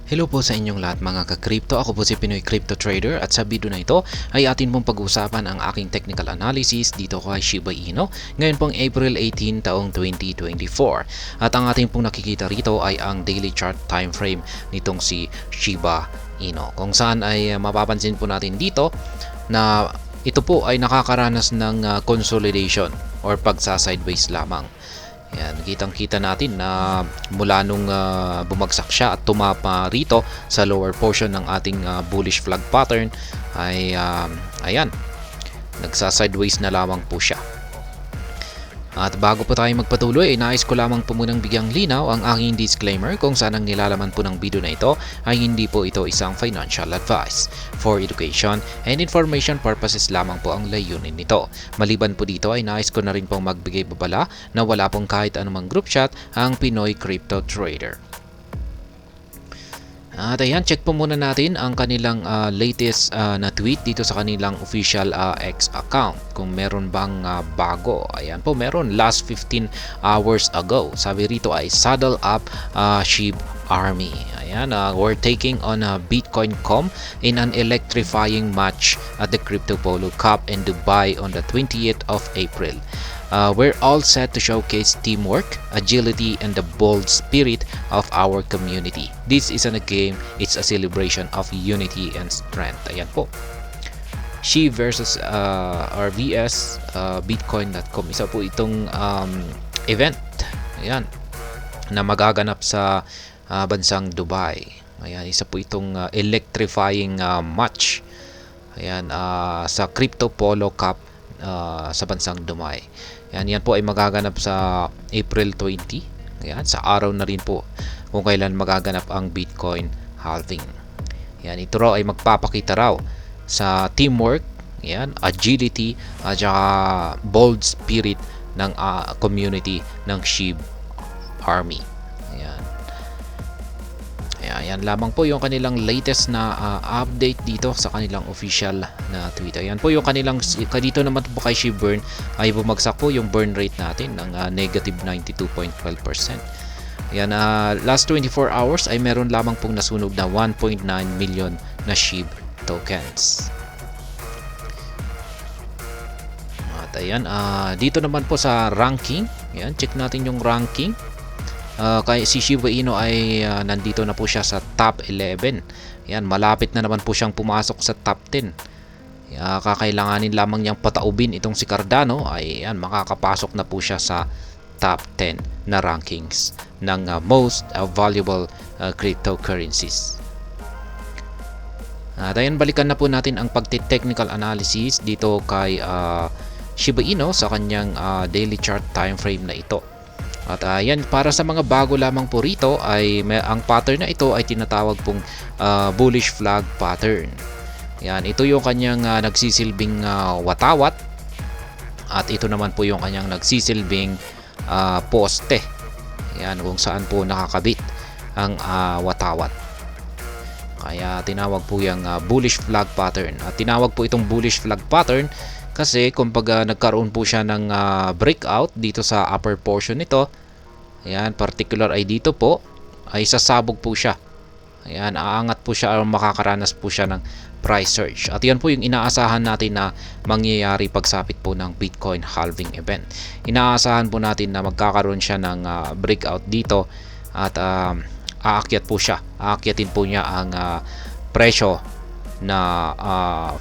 Hello po sa inyong lahat mga ka-crypto. Ako po si Pinoy Crypto Trader at sa video na ito ay atin pong pag-usapan ang aking technical analysis dito kay Shiba Inu ngayon pong April 18 taong 2024. At ang ating pong nakikita rito ay ang daily chart time frame nitong si Shiba Inu, kung saan ay mapapansin po natin dito na ito po ay nakakaranas ng consolidation or pagsa-sideways lamang. Yan, kitang-kita natin na mula nung bumagsak siya at tumapa rito sa lower portion ng ating bullish flag pattern ay ayan, nagsa-sideways na lamang po siya. At bago po tayo magpatuloy, nais ko lamang po munang bigyang linaw ang aking disclaimer kung saan ang nilalaman po ng video na ito ay hindi po ito isang financial advice. For education and information purposes lamang po ang layunin nito. Maliban po dito ay nais ko na rin pong magbigay babala na wala pong kahit anumang group chat ang Pinoy Crypto Trader. At ayan, check po muna natin ang kanilang latest na tweet dito sa kanilang official X account. Kung meron bang bago. Ayan po, meron last 15 hours ago. Sabi rito ay saddle up SHIB Army. Ayan, we're taking on Bitcoin.com in an electrifying match at the Crypto Polo Cup in Dubai on the 20th of April. We're all set to showcase teamwork, agility, and the bold spirit of our community. This isn't a game, it's a celebration of unity and strength. Ayan po. SHIB versus or vs Bitcoin.com. Isa po itong event. Ayan, na magaganap sa bansang Dubai. Ayan, isa po itong electrifying match. Ayan, sa Crypto Polo Cup sa bansang Dubai. Yan po ay magaganap sa April 20. Ayan, sa araw na rin po kung kailan magaganap ang Bitcoin halving. Yan, ito raw ay magpapakita raw sa teamwork, yan, agility at saka bold spirit ng community ng SHIB Army. Ayan. Ayan lamang po yung kanilang latest na update dito sa kanilang official na Twitter. Ayan po yung kanilang, dito naman po kay SHIB burn ay bumagsak po yung burn rate natin ng negative 92.12%. Ayan, last 24 hours ay meron lamang pong nasunog na 1.9 million na SHIB tokens. At ayan, dito naman po sa ranking, ayan, check natin yung ranking. Kay si Shiba Inu ay nandito na po siya sa top 11. Yan, malapit na naman po siyang pumasok sa top 10. Kakailanganin lamang niyang pataubin itong si Cardano ay yan, makakapasok na po siya sa top 10 na rankings ng most valuable cryptocurrencies. At ayan, balikan na po natin ang pagti-technical analysis dito kay Shiba Inu sa kanyang daily chart time frame na ito. At yan, para sa mga bago lamang po rito ay ang pattern na ito ay tinatawag pong bullish flag pattern. Yan, ito yung kanyang nagsisilbing watawat at ito naman po yung kanyang nagsisilbing poste. Yan, kung saan po nakakabit ang watawat. Kaya tinawag po yung bullish flag pattern. At tinawag po itong bullish flag pattern kasi kumbaga nagkaroon po siya ng breakout dito sa upper portion nito. Ayan, particular ay dito po ay sasabog po siya. Ayan, aangat po siya o makakaranas po siya ng price surge. At yan po yung inaasahan natin na mangyayari pagsapit po ng Bitcoin halving event. Inaasahan po natin na magkakaroon siya ng breakout dito at aakyat po siya. Aakyatin po niya ang presyo na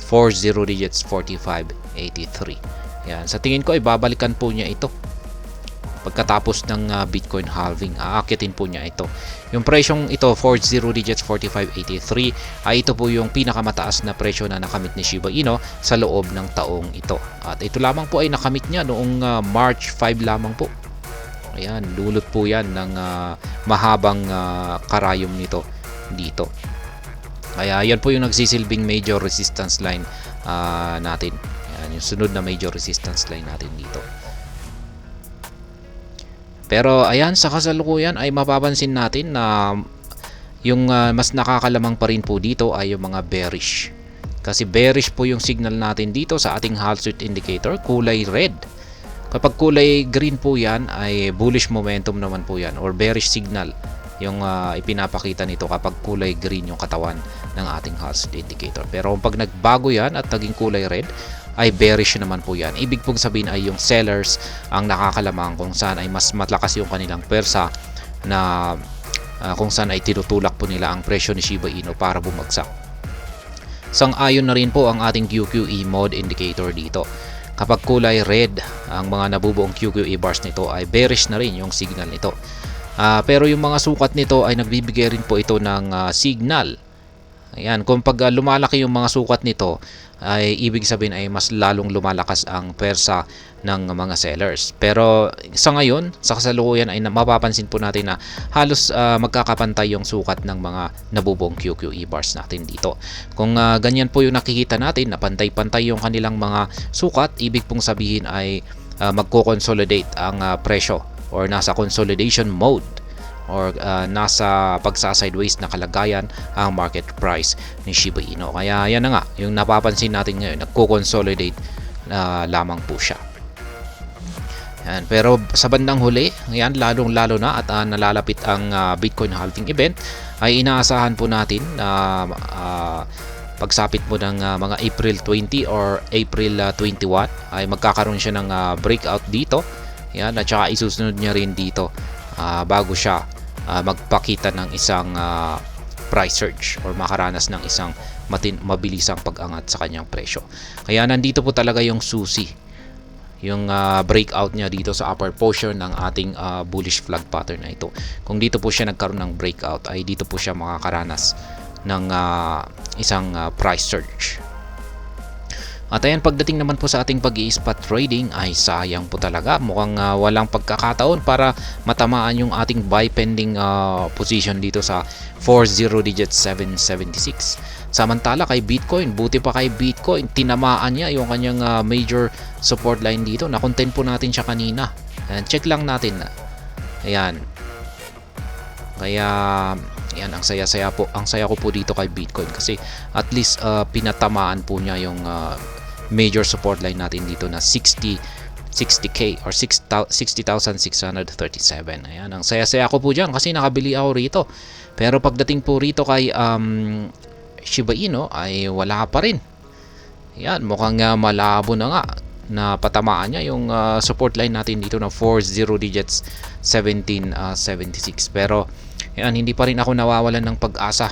40 digits 4583. Yan, sa tingin ko ay babalikan po niya ito pagkatapos ng Bitcoin halving. Aakyatin po niya ito. Yung presyong ito 40 digits 4583 ay ito po yung pinakamataas na presyo na nakamit ni Shiba Inu sa loob ng taong ito. At ito lamang po ay nakamit niya noong March 5 lamang po. Ayan, lulot po yan ng mahabang karayom nito dito. Kaya yan po yung nagsisilbing major resistance line natin. Yan, yung sunod na major resistance line natin dito. Pero ayan, sa kasalukuyan ay mapapansin natin na yung mas nakakalamang pa rin po dito ay yung mga bearish. Kasi bearish po yung signal natin dito sa ating Hall Street Indicator, kulay red. Kapag kulay green po yan ay bullish momentum naman po yan or bearish signal. yung ipinapakita nito kapag kulay green yung katawan ng ating hazard indicator. Pero pag nagbago yan at naging kulay red, ay bearish naman po yan. Ibig pong sabihin ay yung sellers ang nakakalamang kung saan ay mas matlakas yung kanilang pwersa na kung saan ay tinutulak po nila ang presyo ni Shiba Inu para bumagsak. Sang-ayon na rin po ang ating QQE mode indicator dito. Kapag kulay red ang mga nabubuong QQE bars nito ay bearish na rin yung signal nito. Pero yung mga sukat nito ay nagbibigay rin po ito ng signal. Ayan, kung pag lumalaki yung mga sukat nito, ay ibig sabihin ay mas lalong lumalakas ang pwersa ng mga sellers. Pero sa ngayon, sa kasalukuyan ay mapapansin po natin na halos magkakapantay yung sukat ng mga nabubuong QQE bars natin dito. Kung ganyan po yung nakikita natin na pantay-pantay yung kanilang mga sukat, ibig pong sabihin ay magko-consolidate ang presyo or nasa consolidation mode or nasa pagsa-sideways na kalagayan ang market price ni Shiba Inu. Kaya yan na nga, yung napapansin natin ngayon, nagko-consolidate lamang po siya. Yan. Pero sa bandang huli, yan, lalong-lalo na at nalalapit ang Bitcoin halving event, ay inaasahan po natin na pagsapit mo ng mga April 20 or April 21 ay magkakaroon siya ng breakout dito. Yan, at saka isusunod niya rin dito bago siya magpakita ng isang price surge or makaranas ng isang mabilisang pag-angat sa kanyang presyo. Kaya nandito po talaga yung susi, yung breakout niya dito sa upper portion ng ating bullish flag pattern na ito. Kung dito po siya nagkaroon ng breakout, ay dito po siya makakaranas ng isang price surge. At ayan, pagdating naman po sa ating pag-i-spot trading ay sayang po talaga. Mukhang walang pagkakataon para matamaan yung ating buy pending position dito sa 40 digit 776. Samantala kay Bitcoin, buti pa kay Bitcoin, tinamaan niya yung kanyang major support line dito. Na-content po natin siya kanina. Ayan, check lang natin. Ayan. Kaya yan, ang saya-saya po. Ang saya ko po dito kay Bitcoin kasi at least pinatamaan po niya yung major support line natin dito na 60k or 60,637. Ayan, ang saya-saya ko po diyan kasi nakabili ako rito. Pero pagdating po rito kay Shiba Inu ay wala pa rin. Yan, mukhang malabo na nga na patamaan niya yung support line natin dito na 40 digits 1776. Pero ayan, hindi pa rin ako nawawalan ng pag-asa.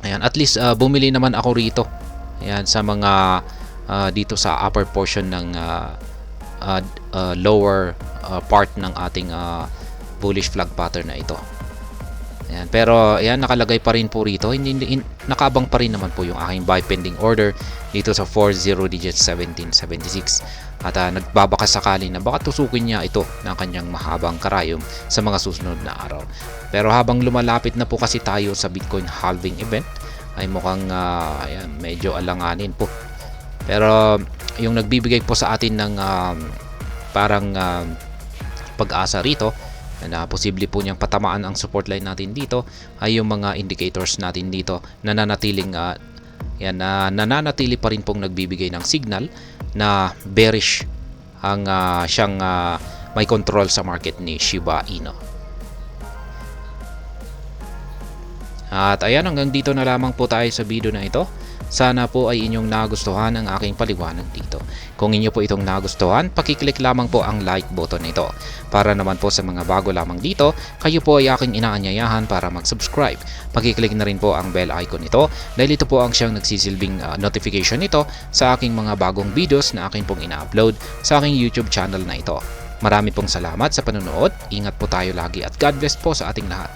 Ayan, at least bumili naman ako rito. Ayan, sa mga dito sa upper portion ng lower part ng ating bullish flag pattern na ito. Ayan, pero ayan, nakalagay pa rin po rito. Nakabang pa rin naman po yung aking buy pending order dito sa 40 digit 1776. At nagbabaka sakali na baka tusukin niya ito ng kanyang mahabang karayom sa mga susunod na araw. Pero habang lumalapit na po kasi tayo sa Bitcoin halving event, ay mukhang ayan, medyo alanganin po. Pero yung nagbibigay po sa atin ng parang pag-asa rito na posible po niyang patamaan ang support line natin dito ay yung mga indicators natin dito na nananatili pa rin pong nagbibigay ng signal na bearish ang siyang may control sa market ni Shiba Inu. At ayan, hanggang dito na lamang po tayo sa video na ito. Sana po ay inyong nagustuhan ang aking paliwanag dito. Kung inyo po itong nagustuhan, pakiclick lamang po ang like button nito. Para naman po sa mga bago lamang dito, kayo po ay aking inaanyayahan para mag-subscribe. Pakiclick na rin po ang bell icon nito dahil ito po ang siyang nagsisilbing notification nito sa aking mga bagong videos na aking pong ina-upload sa aking YouTube channel na ito. Marami pong salamat sa panonood. Ingat po tayo lagi at God bless po sa ating lahat.